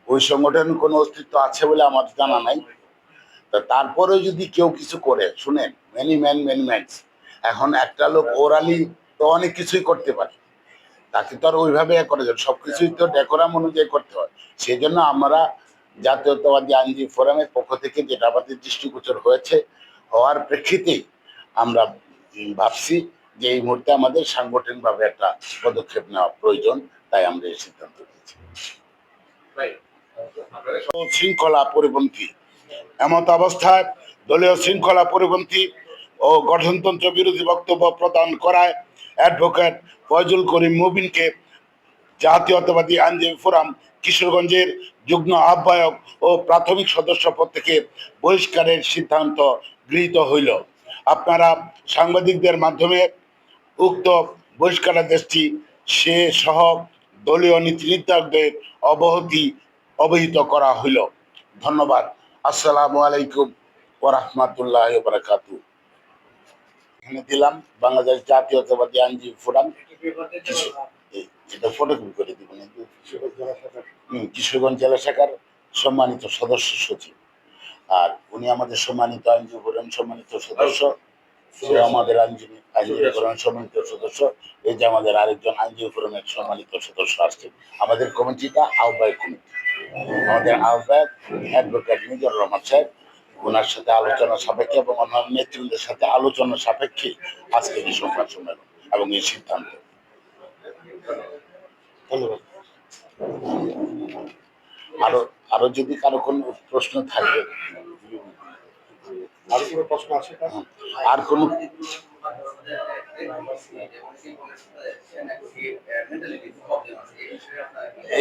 ওই সংগঠন কোনো অস্তিত্ব আছে বলে আমার জানা নাই। তারপরেও যদি কেউ কিছু করে, শুনেন, মেনি ম্যান মেনি ম্যানস, এখন একটা লোক ওরালি তো অনেক কিছুই করতে পারে, তাকে তো আর ওইভাবে করা যাবে, সবকিছুই তো ডেকোরাম অনুযায়ী করতে হয়। সেই জন্য আমরা জাতীয়তাবাদী আইনজীবী ফোরামের পক্ষ থেকে যেটা আমাদের দৃষ্টিগোচর হয়েছে, হওয়ার প্রেক্ষিতেই আমরা ভাবছি যে এই মুহূর্তে আমাদের সাংগঠনিকভাবে একটা পদক্ষেপ নেওয়া প্রয়োজন, তাই আমরা এই সিদ্ধান্ত নিয়েছি। শৃঙ্খলা পরিপন্থী এমত অবস্থায় দলীয় শৃঙ্খলা পরিপন্থী ও গঠনতন্ত্র বিরোধী বক্তব্য প্রদান করায় অ্যাডভোকেট ফয়জুল করিম মুবিনকে জাতীয়তাবাদী আইনজীবী ফোরাম কিশোরগঞ্জের যুগ্ম আহ্বায়ক ও প্রাথমিক সদস্য পদ থেকে বহিষ্কারের সিদ্ধান্ত গৃহীত হইল। আপনারা সাংবাদিকদের মাধ্যমে উক্ত বহিষ্কারাদেশটি সে সহ দলীয় নীতি নির্ধারকদের অবহিত করা হইল। ধন্যবাদ। আসসালামু আলাইকুম ওয়া রাহমাতুল্লাহি ওয়া বারাকাতুহু। এখানে দিলাম বাংলাদেশ জাতীয়তাবাদী আইনজীবী ফোরাম, এটা ফটোকপি করে দিব নাকি, কিশোরগঞ্জ জেলা শাখার সম্মানিত সদস্য সচিব। আর উনি আমাদের সম্মানিত আইনজীবী ফোরাম সম্মানিত সদস্য, সে আমাদের আইনজীবী ফোরামের সম্মানিত সদস্য। এই যে আমাদের আরেকজন আইনজীবী ফোরামের সম্মানিত সদস্য আসছে। আমাদের কমিটিটা আহ্বায়ক কমিটি, আমাদের আহ্বায়ক অ্যাডভোকেট মিজানুর রহমান সাহেব, ওনার সাথে আলোচনা সাপেক্ষে এবং অন্যান্য নেতৃবৃন্দের সাথে আলোচনা সাপেক্ষে আজকের এই সংবাদ সম্মেলন এবং এই সিদ্ধান্ত। ধন্যবাদ। আরো যদি কারো কোনো প্রশ্ন থাকে, আর কোনো প্রশ্ন আছে, আর কোনো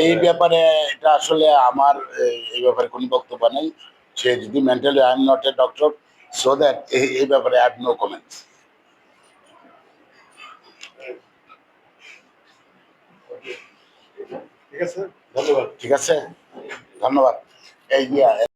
এই ব্যাপারে, এটা আসলে আমার এই ব্যাপারে কোনো বক্তব্য নেই। সে যদি mentally I am not a doctor, so that এই ব্যাপারে আই হ্যাভ নো কমেন্টস। ঠিক আছে, ধন্যবাদ। ঠিক আছে, ধন্যবাদ। এই